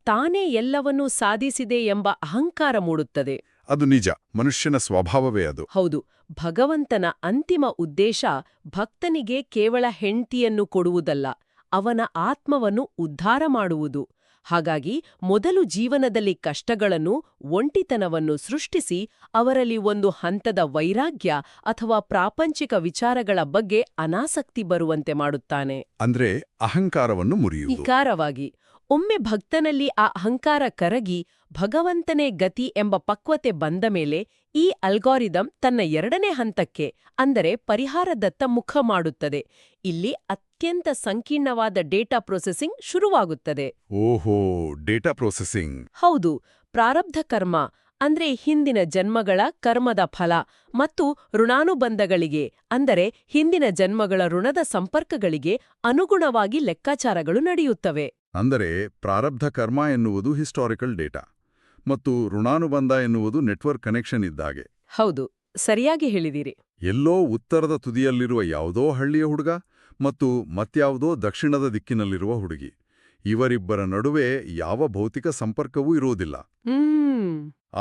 ತಾನೇ ಎಲ್ಲವನ್ನೂ ಸಾಧಿಸಿದೆ ಎಂಬ ಅಹಂಕಾರ ಮೂಡುತ್ತದೆ. ಅದು ನಿಜ, ಮನುಷ್ಯನ ಸ್ವಭಾವವೇ ಅದು. ಹೌದು. ಭಗವಂತನ ಅಂತಿಮ ಉದ್ದೇಶ ಭಕ್ತನಿಗೆ ಕೇವಲ ಹೆಂಡತಿಯನ್ನು ಕೊಡುವುದಲ್ಲ, ಅವನ ಆತ್ಮವನ್ನು ಉದ್ಧಾರ ಮಾಡುವುದು. ಹಾಗಾಗಿ ಮೊದಲು ಜೀವನದಲ್ಲಿ ಕಷ್ಟಗಳನ್ನು, ಒಂಟಿತನವನ್ನು ಸೃಷ್ಟಿಸಿ ಅವರಲ್ಲಿ ಒಂದು ಹಂತದ ವೈರಾಗ್ಯ ಅಥವಾ ಪ್ರಾಪಂಚಿಕ ವಿಚಾರಗಳ ಬಗ್ಗೆ ಅನಾಸಕ್ತಿ ಬರುವಂತೆ ಮಾಡುತ್ತಾನೆ. ಅಂದ್ರೆ ಅಹಂಕಾರವನ್ನು ಮುರಿಯುವುದು. ವಿಕಾರವಾಗಿ ಒಮ್ಮೆ ಭಕ್ತನಲ್ಲಿ ಆ ಅಹಂಕಾರ ಕರಗಿ ಭಗವಂತನೇ ಗತಿ ಎಂಬ ಪಕ್ವತೆ ಬಂದ ಮೇಲೆ ಈ ಅಲ್ಗಾರಿದಮ್ ತನ್ನ ಎರಡನೇ ಹಂತಕ್ಕೆ, ಅಂದರೆ ಪರಿಹಾರದತ್ತ ಮುಖ ಮಾಡುತ್ತದೆ. ಇಲ್ಲಿ ಅತ್ಯಂತ ಸಂಕೀರ್ಣವಾದ ಡೇಟಾ ಪ್ರೊಸೆಸಿಂಗ್ ಶುರುವಾಗುತ್ತದೆ. ಓಹೋ, ಡೇಟಾ ಪ್ರೊಸೆಸಿಂಗ್. ಹೌದು. ಪ್ರಾರಬ್ಧ ಕರ್ಮ ಅಂದ್ರೆ ಹಿಂದಿನ ಜನ್ಮಗಳ ಕರ್ಮದ ಫಲ ಮತ್ತು ಋಣಾನುಬಂಧಗಳಿಗೆ, ಅಂದರೆ ಹಿಂದಿನ ಜನ್ಮಗಳ ಋಣದ ಸಂಪರ್ಕಗಳಿಗೆ ಅನುಗುಣವಾಗಿ ಲೆಕ್ಕಾಚಾರಗಳು ನಡೆಯುತ್ತವೆ. ಅಂದರೆ ಪ್ರಾರಬ್ಧ ಕರ್ಮ ಎನ್ನುವುದು ಹಿಸ್ಟಾರಿಕಲ್ ಡೇಟಾ ಮತ್ತು ಋಣಾನುಬಂಧ ಎನ್ನುವುದು ನೆಟ್ವರ್ಕ್ ಕನೆಕ್ಷನ್ ಇದ್ದಾಗೆ. ಹೌದು, ಸರಿಯಾಗಿ ಹೇಳಿದಿರಿ. ಎಲ್ಲೋ ಉತ್ತರದ ತುದಿಯಲ್ಲಿರುವ ಯಾವುದೋ ಹಳ್ಳಿಯ ಹುಡುಗ ಮತ್ತು ಮತ್ಯಾವುದೋ ದಕ್ಷಿಣದ ದಿಕ್ಕಿನಲ್ಲಿರುವ ಹುಡುಗಿ, ಇವರಿಬ್ಬರ ನಡುವೆ ಯಾವ ಭೌತಿಕ ಸಂಪರ್ಕವೂ ಇರುವುದಿಲ್ಲ.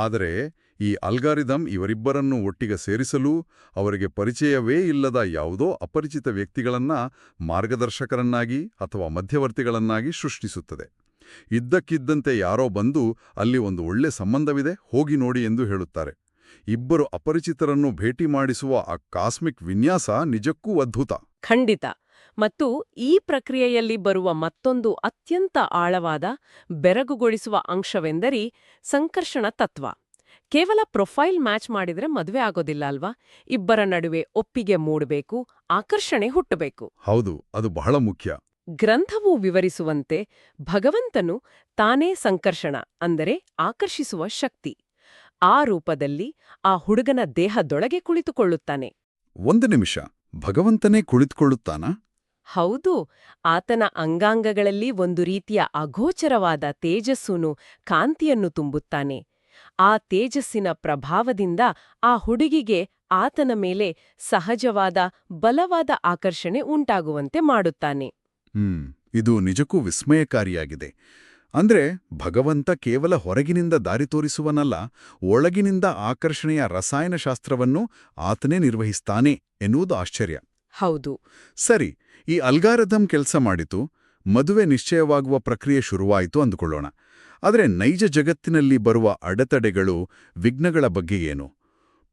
ಆದರೆ ಈ ಅಲ್ಗಾರಿದಮ್ ಇವರಿಬ್ಬರನ್ನು ಒಟ್ಟಿಗೆ ಸೇರಿಸಲು ಅವರಿಗೆ ಪರಿಚಯವೇ ಇಲ್ಲದ ಯಾವುದೋ ಅಪರಿಚಿತ ವ್ಯಕ್ತಿಗಳನ್ನ ಮಾರ್ಗದರ್ಶಕರನ್ನಾಗಿ ಅಥವಾ ಮಧ್ಯವರ್ತಿಗಳನ್ನಾಗಿ ಸೃಷ್ಟಿಸುತ್ತದೆ. ಇದ್ದಕ್ಕಿದ್ದಂತೆ ಯಾರೋ ಬಂದು ಅಲ್ಲಿ ಒಂದು ಒಳ್ಳೆ ಸಂಬಂಧವಿದೆ, ಹೋಗಿ ನೋಡಿ ಎಂದು ಹೇಳುತ್ತಾರೆ. ಇಬ್ಬರು ಅಪರಿಚಿತರನ್ನು ಭೇಟಿ ಮಾಡಿಸುವ ಆ ಕಾಸ್ಮಿಕ್ ವಿನ್ಯಾಸ ನಿಜಕ್ಕೂ ಅದ್ಭುತ. ಖಂಡಿತ. ಮತ್ತು ಈ ಪ್ರಕ್ರಿಯೆಯಲ್ಲಿ ಬರುವ ಮತ್ತೊಂದು ಅತ್ಯಂತ ಆಳವಾದ, ಬೆರಗುಗೊಳಿಸುವ ಅಂಶವೆಂದರೆ ಸಂಕರ್ಷಣ ತತ್ವ. ಕೇವಲ ಪ್ರೊಫೈಲ್ ಮ್ಯಾಚ್ ಮಾಡಿದ್ರೆ ಮದುವೆ ಆಗೋದಿಲ್ಲ ಅಲ್ವಾ? ಇಬ್ಬರ ನಡುವೆ ಒಪ್ಪಿಗೆ ಮೂಡಬೇಕು, ಆಕರ್ಷಣೆ ಹುಟ್ಟಬೇಕು. ಹೌದು, ಅದು ಬಹಳ ಮುಖ್ಯ. ಗ್ರಂಥವು ವಿವರಿಸುವಂತೆ ಭಗವಂತನು ತಾನೇ ಸಂಕರ್ಷಣ, ಅಂದರೆ ಆಕರ್ಷಿಸುವ ಶಕ್ತಿ. ಆ ರೂಪದಲ್ಲಿ ಆ ಹುಡುಗನ ದೇಹದೊಳಗೆ ಕುಳಿತುಕೊಳ್ಳುತ್ತಾನೆ. ಒಂದು ನಿಮಿಷ, ಭಗವಂತನೇ ಕುಳಿತುಕೊಳ್ಳುತ್ತಾನಾ? ಹೌದು. ಆತನ ಅಂಗಾಂಗಗಳಲ್ಲಿ ಒಂದು ರೀತಿಯ ಅಗೋಚರವಾದ ತೇಜಸ್ಸುನು, ಕಾಂತಿಯನ್ನು ತುಂಬುತ್ತಾನೆ. ಆ ತೇಜಸ್ಸಿನ ಪ್ರಭಾವದಿಂದ ಆ ಹುಡುಗಿಗೆ ಆತನ ಮೇಲೆ ಸಹಜವಾದ, ಬಲವಾದ ಆಕರ್ಷಣೆ ಉಂಟಾಗುವಂತೆ ಮಾಡುತ್ತಾನೆ. ಇದು ನಿಜಕ್ಕೂ ವಿಸ್ಮಯಕಾರಿಯಾಗಿದೆ. ಅಂದ್ರೆ ಭಗವಂತ ಕೇವಲ ಹೊರಗಿನಿಂದ ದಾರಿ ತೋರಿಸುವನಲ್ಲ, ಒಳಗಿನಿಂದ ಆಕರ್ಷಣೆಯ ರಸಾಯನಶಾಸ್ತ್ರವನ್ನು ಆತನೇ ನಿರ್ವಹಿಸ್ತಾನೆ ಎನ್ನುವುದು ಆಶ್ಚರ್ಯ. ಹೌದು. ಸರಿ, ಈ ಅಲ್ಗಾರಿದಮ್ ಕೆಲಸ ಮಾಡಿತು, ಮದುವೆ ನಿಶ್ಚಯವಾಗುವ ಪ್ರಕ್ರಿಯೆ ಶುರುವಾಯಿತು ಅಂದುಕೊಳ್ಳೋಣ. ಆದರೆ ನೈಜ ಜಗತ್ತಿನಲ್ಲಿ ಬರುವ ಅಡೆತಡೆಗಳು, ವಿಘ್ನಗಳ ಬಗ್ಗೆ ಏನು?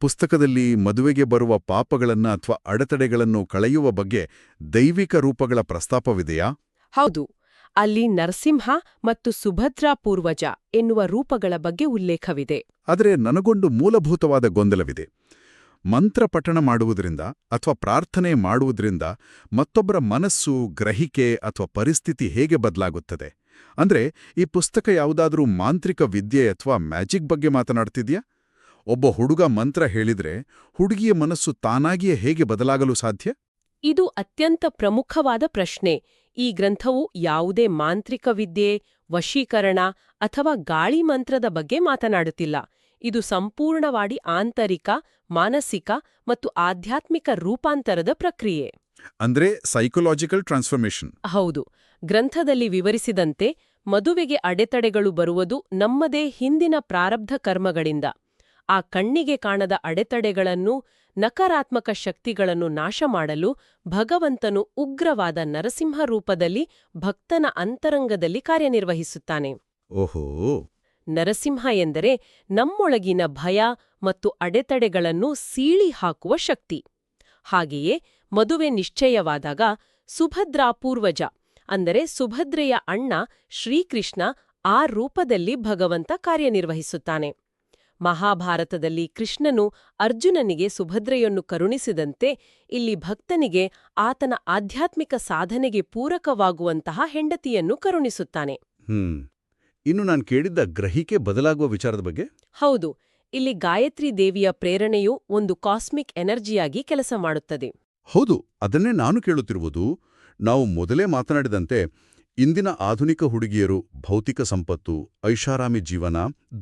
ಪುಸ್ತಕದಲ್ಲಿ ಮದುವೆಗೆ ಬರುವ ಪಾಪಗಳನ್ನ ಅಥವಾ ಅಡೆತಡೆಗಳನ್ನು ಕಳೆಯುವ ಬಗ್ಗೆ ದೈವಿಕ ರೂಪಗಳ ಪ್ರಸ್ತಾಪವಿದೆಯಾ? ಹೌದು. ಅಲ್ಲಿ ನರಸಿಂಹ ಮತ್ತು ಸುಭದ್ರಾ ಪೂರ್ವಜ ಎನ್ನುವ ರೂಪಗಳ ಬಗ್ಗೆ ಉಲ್ಲೇಖವಿದೆ. ಆದರೆ ನನಗೊಂದು ಮೂಲಭೂತವಾದ ಗೊಂದಲವಿದೆ. ಮಂತ್ರ ಪಠಣ ಮಾಡುವುದರಿಂದ ಅಥವಾ ಪ್ರಾರ್ಥನೆ ಮಾಡುವುದರಿಂದ ಮತ್ತೊಬ್ಬರ ಮನಸ್ಸು, ಗ್ರಹಿಕೆ ಅಥವಾ ಪರಿಸ್ಥಿತಿ ಹೇಗೆ ಬದಲಾಗುತ್ತದೆ? ಅಂದ್ರೆ ಈ ಪುಸ್ತಕ ಯಾವುದಾದ್ರೂ ಮಾಂತ್ರಿಕ ವಿದ್ಯೆ ಅಥವಾ ಮ್ಯಾಜಿಕ್ ಬಗ್ಗೆ ಮಾತನಾಡ್ತಿದ್ಯಾ? ಒಬ್ಬ ಹುಡುಗ ಮಂತ್ರ ಹೇಳಿದ್ರೆ ಹುಡುಗಿಯ ಮನಸ್ಸು ತಾನಾಗಿಯೇ ಹೇಗೆ ಬದಲಾಗಲು ಸಾಧ್ಯ? ಇದು ಅತ್ಯಂತ ಪ್ರಮುಖವಾದ ಪ್ರಶ್ನೆ. ಈ ಗ್ರಂಥವು ಯಾವುದೇ ಮಾಂತ್ರಿಕ ವಿದ್ಯೆ, ವಶೀಕರಣ ಅಥವಾ ಗಾಳಿ ಮಂತ್ರದ ಬಗ್ಗೆ ಮಾತನಾಡುತ್ತಿಲ್ಲ. ಇದು ಸಂಪೂರ್ಣವಾಗಿ ಆಂತರಿಕ, ಮಾನಸಿಕ ಮತ್ತು ಆಧ್ಯಾತ್ಮಿಕ ರೂಪಾಂತರದ ಪ್ರಕ್ರಿಯೆ. ಅಂದ್ರೆ ಸೈಕೊಲಾಜಿಕಲ್ ಟ್ರಾನ್ಸ್ಫಾರ್ಮೇಷನ್. ಹೌದು. ಗ್ರಂಥದಲ್ಲಿ ವಿವರಿಸಿದಂತೆ ಮದುವೆಗೆ ಅಡೆತಡೆಗಳು ಬರುವುದು ನಮ್ಮದೇ ಹಿಂದಿನ ಪ್ರಾರಬ್ಧ ಕರ್ಮಗಳಿಂದ. ಆ ಕಣ್ಣಿಗೆ ಕಾಣದ ಅಡೆತಡೆಗಳನ್ನು, ನಕಾರಾತ್ಮಕ ಶಕ್ತಿಗಳನ್ನು ನಾಶ ಮಾಡಲು ಭಗವಂತನು ಉಗ್ರವಾದ ನರಸಿಂಹ ರೂಪದಲ್ಲಿ ಭಕ್ತನ ಅಂತರಂಗದಲ್ಲಿ ಕಾರ್ಯನಿರ್ವಹಿಸುತ್ತಾನೆ. ಓಹೋ. ನರಸಿಂಹ ಎಂದರೆ ನಮ್ಮೊಳಗಿನ ಭಯ ಮತ್ತು ಅಡೆತಡೆಗಳನ್ನು ಸೀಳಿ ಹಾಕುವ ಶಕ್ತಿ. ಹಾಗೆಯೇ ಮದುವೆ ನಿಶ್ಚಯವಾದಾಗ ಸುಭದ್ರಾ ಪೂರ್ವಜ ಅಂದರೆ ಸುಭದ್ರೆಯ ಅಣ್ಣ ಶ್ರೀಕೃಷ್ಣ ಆ ರೂಪದಲ್ಲಿ ಭಗವಂತ ಕಾರ್ಯನಿರ್ವಹಿಸುತ್ತಾನೆ. ಮಹಾಭಾರತದಲ್ಲಿ ಕೃಷ್ಣನು ಅರ್ಜುನನಿಗೆ ಸುಭದ್ರೆಯನ್ನು ಕರುಣಿಸಿದಂತೆ ಇಲ್ಲಿ ಭಕ್ತನಿಗೆ ಆತನ ಆಧ್ಯಾತ್ಮಿಕ ಸಾಧನೆಗೆ ಪೂರಕವಾಗುವಂತಹ ಹೆಂಡತಿಯನ್ನು ಕರುಣಿಸುತ್ತಾನೆ. ಇನ್ನು ನಾನು ಕೇಳಿದ್ದ ಗ್ರಹಿಕೆ ಬದಲಾಗುವ ವಿಚಾರದ ಬಗ್ಗೆ? ಹೌದು. ಇಲ್ಲಿ ಗಾಯತ್ರಿ ದೇವಿಯ ಪ್ರೇರಣೆಯು ಒಂದು ಕಾಸ್ಮಿಕ್ ಎನರ್ಜಿಯಾಗಿ ಕೆಲಸ ಮಾಡುತ್ತದೆ. ಹೌದು, ಅದನ್ನೇ ನಾನು ಕೇಳುತ್ತಿರುವುದು. ನಾವು ಮೊದಲೇ ಮಾತನಾಡಿದಂತೆ ಇಂದಿನ ಆಧುನಿಕ ಹುಡುಗಿಯರು ಭೌತಿಕ ಸಂಪತ್ತು, ಐಷಾರಾಮಿ ಜೀವನ,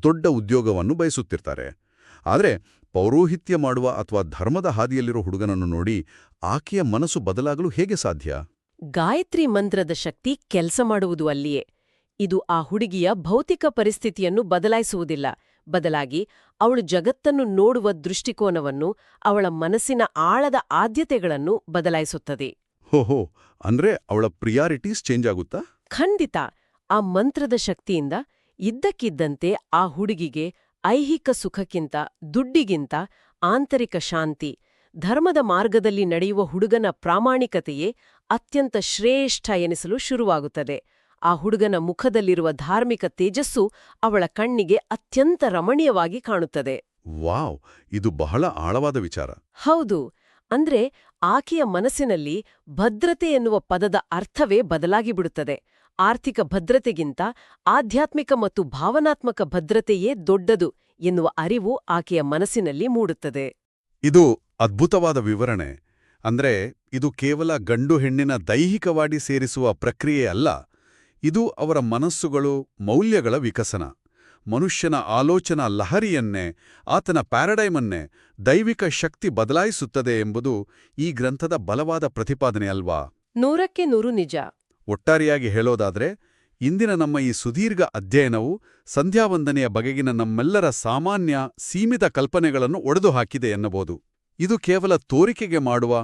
ದೊಡ್ಡ ಉದ್ಯೋಗವನ್ನು ಬಯಸುತ್ತಿರ್ತಾರೆ. ಆದರೆ ಪೌರೋಹಿತ್ಯ ಮಾಡುವ ಅಥವಾ ಧರ್ಮದ ಹಾದಿಯಲ್ಲಿರೋ ಹುಡುಗನನ್ನು ನೋಡಿ ಆಕೆಯ ಮನಸ್ಸು ಬದಲಾಗಲು ಹೇಗೆ ಸಾಧ್ಯ? ಗಾಯತ್ರಿ ಮಂತ್ರದ ಶಕ್ತಿ ಕೆಲಸ ಮಾಡುವುದು ಅಲ್ಲಿಯೇ. ಇದು ಆ ಹುಡುಗಿಯ ಭೌತಿಕ ಪರಿಸ್ಥಿತಿಯನ್ನು ಬದಲಾಯಿಸುವುದಿಲ್ಲ. ಬದಲಾಗಿ ಅವಳು ಜಗತ್ತನ್ನು ನೋಡುವ ದೃಷ್ಟಿಕೋನವನ್ನು, ಅವಳ ಮನಸ್ಸಿನ ಆಳದ ಆದ್ಯತೆಗಳನ್ನು ಬದಲಾಯಿಸುತ್ತದೆ. ಹೋಹೋ, ಅಂದ್ರೆ ಅವಳ ಪ್ರಿಯಾರಿಟೀಸ್ ಚೇಂಜ್ ಆಗುತ್ತಾ? ಖಂಡಿತ. ಆ ಮಂತ್ರದ ಶಕ್ತಿಯಿಂದ ಇದ್ದಕ್ಕಿದ್ದಂತೆ ಆ ಹುಡುಗಿಗೆ ಐಹಿಕ ಸುಖಕ್ಕಿಂತ, ದುಡ್ಡಿಗಿಂತ ಆಂತರಿಕ ಶಾಂತಿ, ಧರ್ಮದ ಮಾರ್ಗದಲ್ಲಿ ನಡೆಯುವ ಹುಡುಗನ ಪ್ರಾಮಾಣಿಕತೆಯೇ ಅತ್ಯಂತ ಶ್ರೇಷ್ಠ ಎನಿಸಲು ಶುರುವಾಗುತ್ತದೆ. ಆ ಹುಡುಗನ ಮುಖದಲ್ಲಿರುವ ಧಾರ್ಮಿಕ ತೇಜಸ್ಸು ಅವಳ ಕಣ್ಣಿಗೆ ಅತ್ಯಂತ ರಮಣೀಯವಾಗಿ ಕಾಣುತ್ತದೆ. ವಾವ್, ಇದು ಬಹಳ ಆಳವಾದ ವಿಚಾರ. ಹೌದು. ಅಂದ್ರೆ ಆಕೆಯ ಮನಸ್ಸಿನಲ್ಲಿ ಭದ್ರತೆ ಎನ್ನುವ ಪದದ ಅರ್ಥವೇ ಬದಲಾಗಿಬಿಡುತ್ತದೆ. ಆರ್ಥಿಕ ಭದ್ರತೆಗಿಂತ ಆಧ್ಯಾತ್ಮಿಕ ಮತ್ತು ಭಾವನಾತ್ಮಕ ಭದ್ರತೆಯೇ ದೊಡ್ಡದು ಎನ್ನುವ ಅರಿವು ಆಕೆಯ ಮನಸ್ಸಿನಲ್ಲಿ ಮೂಡುತ್ತದೆ. ಇದು ಅದ್ಭುತವಾದ ವಿವರಣೆ. ಅಂದ್ರೆ ಇದು ಕೇವಲ ಗಂಡು ಹೆಣ್ಣಿನ ದೈಹಿಕವಾಗಿ ಸೇರಿಸುವ ಪ್ರಕ್ರಿಯೆ ಅಲ್ಲ, ಇದು ಅವರ ಮನಸ್ಸುಗಳು, ಮೌಲ್ಯಗಳ ವಿಕಸನ. ಮನುಷ್ಯನ ಆಲೋಚನಾ ಲಹರಿಯನ್ನೇ, ಆತನ ಪ್ಯಾರಡೈಮನ್ನೇ ದೈವಿಕ ಶಕ್ತಿ ಬದಲಾಯಿಸುತ್ತದೆ ಎಂಬುದು ಈ ಗ್ರಂಥದ ಬಲವಾದ ಪ್ರತಿಪಾದನೆ ಅಲ್ವಾ? 100ಕ್ಕೆ 100 ನಿಜ. ಒಟ್ಟಾರೆಯಾಗಿ ಹೇಳೋದಾದ್ರೆ, ಇಂದಿನ ನಮ್ಮ ಈ ಸುದೀರ್ಘ ಅಧ್ಯಯನವು ಸಂಧ್ಯಾವಂದನೆಯ ಬಗೆಗಿನ ನಮ್ಮೆಲ್ಲರ ಸಾಮಾನ್ಯ, ಸೀಮಿತ ಕಲ್ಪನೆಗಳನ್ನು ಒಡೆದುಹಾಕಿದೆ ಎನ್ನಬಹುದು. ಇದು ಕೇವಲ ತೋರಿಕೆಗೆ ಮಾಡುವ,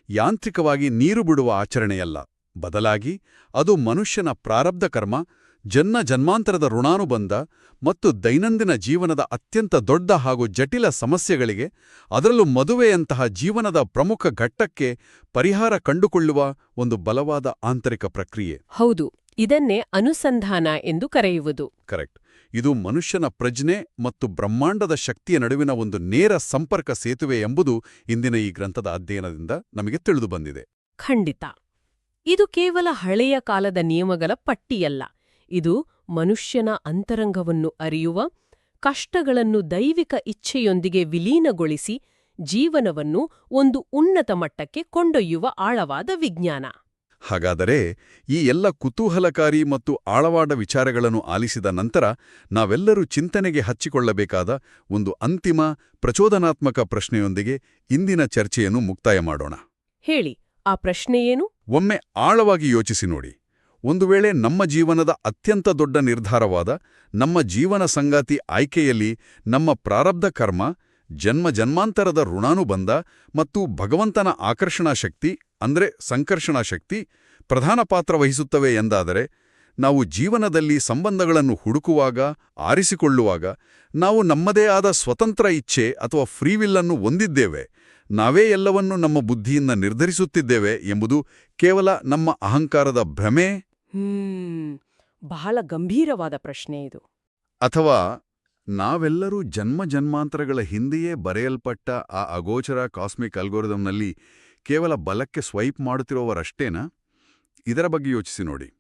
ಯಾಂತ್ರಿಕವಾಗಿ ನೀರು ಬಿಡುವ ಆಚರಣೆಯಲ್ಲ. ಬದಲಾಗಿ ಅದು ಮನುಷ್ಯನ ಪ್ರಾರಬ್ಧ ಕರ್ಮ, ಜನ್ಮಾಂತರದ ಋಣಾನುಬಂಧ ಮತ್ತು ದೈನಂದಿನ ಜೀವನದ ಅತ್ಯಂತ ದೊಡ್ಡ ಹಾಗೂ ಜಟಿಲ ಸಮಸ್ಯೆಗಳಿಗೆ, ಅದರಲ್ಲೂ ಮದುವೆಯಂತಹ ಜೀವನದ ಪ್ರಮುಖ ಘಟ್ಟಕ್ಕೆ ಪರಿಹಾರ ಕಂಡುಕೊಳ್ಳುವ ಒಂದು ಬಲವಾದ ಆಂತರಿಕ ಪ್ರಕ್ರಿಯೆ. ಹೌದು. ಇದನ್ನೇ ಅನುಸಂಧಾನ ಎಂದು ಕರೆಯುವುದು. ಕರೆಕ್ಟ್. ಇದು ಮನುಷ್ಯನ ಪ್ರಜ್ಞೆ ಮತ್ತು ಬ್ರಹ್ಮಾಂಡದ ಶಕ್ತಿಯ ನಡುವಿನ ಒಂದು ನೇರ ಸಂಪರ್ಕ ಸೇತುವೆ ಎಂಬುದು ಇಂದಿನ ಈ ಗ್ರಂಥದ ಅಧ್ಯಯನದಿಂದ ನಮಗೆ ತಿಳಿದು ಬಂದಿದೆ. ಖಂಡಿತ. ಇದು ಕೇವಲ ಹಳೆಯ ಕಾಲದ ನಿಯಮಗಳ ಪಟ್ಟಿಯಲ್ಲ. ಇದು ಮನುಷ್ಯನ ಅಂತರಂಗವನ್ನು ಅರಿಯುವ, ಕಷ್ಟಗಳನ್ನು ದೈವಿಕ ಇಚ್ಛೆಯೊಂದಿಗೆ ವಿಲೀನಗೊಳಿಸಿ ಜೀವನವನ್ನು ಒಂದು ಉನ್ನತ ಮಟ್ಟಕ್ಕೆ ಕೊಂಡೊಯ್ಯುವ ಆಳವಾದ ವಿಜ್ಞಾನ. ಹಾಗಾದರೆ ಈ ಎಲ್ಲ ಕುತೂಹಲಕಾರಿ ಮತ್ತು ಆಳವಾದ ವಿಚಾರಗಳನ್ನು ಆಲಿಸಿದ ನಂತರ ನಾವೆಲ್ಲರೂ ಚಿಂತನೆಗೆ ಹಚ್ಚಿಕೊಳ್ಳಬೇಕಾದ ಒಂದು ಅಂತಿಮ, ಪ್ರಚೋದನಾತ್ಮಕ ಪ್ರಶ್ನೆಯೊಂದಿಗೆ ಇಂದಿನ ಚರ್ಚೆಯನ್ನು ಮುಕ್ತಾಯ ಮಾಡೋಣ. ಹೇಳಿ, ಆ ಪ್ರಶ್ನೆಯೇನು? ಒಮ್ಮೆ ಆಳವಾಗಿ ಯೋಚಿಸಿ ನೋಡಿ. ಒಂದು ವೇಳೆ ನಮ್ಮ ಜೀವನದ ಅತ್ಯಂತ ದೊಡ್ಡ ನಿರ್ಧಾರವಾದ ನಮ್ಮ ಜೀವನ ಸಂಗಾತಿ ಆಯ್ಕೆಯಲ್ಲಿ ನಮ್ಮ ಪ್ರಾರಬ್ಧ ಕರ್ಮ, ಜನ್ಮ ಜನ್ಮಾಂತರದ ಋಣಾನುಬಂಧ ಮತ್ತು ಭಗವಂತನ ಆಕರ್ಷಣಾ ಶಕ್ತಿ ಅಂದ್ರೆ ಸಂಕರ್ಷಣಾ ಶಕ್ತಿ ಪ್ರಧಾನ ಪಾತ್ರ ವಹಿಸುತ್ತವೆ ಎಂದಾದರೆ, ನಾವು ಜೀವನದಲ್ಲಿ ಸಂಬಂಧಗಳನ್ನು ಹುಡುಕುವಾಗ, ಆರಿಸಿಕೊಳ್ಳುವಾಗ ನಾವು ನಮ್ಮದೇ ಆದ ಸ್ವತಂತ್ರ ಇಚ್ಛೆ ಅಥವಾ ಫ್ರೀವಿಲ್ಲನ್ನು ಹೊಂದಿದ್ದೇವೆ, ನಾವೇ ಎಲ್ಲವನ್ನೂ ನಮ್ಮ ಬುದ್ಧಿಯಿಂದ ನಿರ್ಧರಿಸುತ್ತಿದ್ದೇವೆ ಎಂಬುದು ಕೇವಲ ನಮ್ಮ ಅಹಂಕಾರದ ಭ್ರಮೆ? ಬಹಳ ಗಂಭೀರವಾದ ಪ್ರಶ್ನೆ ಇದು. ಅಥವಾ ನಾವೆಲ್ಲರೂ ಜನ್ಮ ಜನ್ಮಾಂತರಗಳ ಹಿಂದೆಯೇ ಬರೆಯಲ್ಪಟ್ಟ ಆ ಅಗೋಚರ ಕಾಸ್ಮಿಕ್ ಅಲ್ಗೋರಿದಮ್ನಲ್ಲಿ ಕೇವಲ ಬಲಕ್ಕೆ ಸ್ವೈಪ್ ಮಾಡುತ್ತಿರುವವರಷ್ಟೇನಾ? ಇದರ ಬಗ್ಗೆ ಯೋಚಿಸಿ ನೋಡಿ.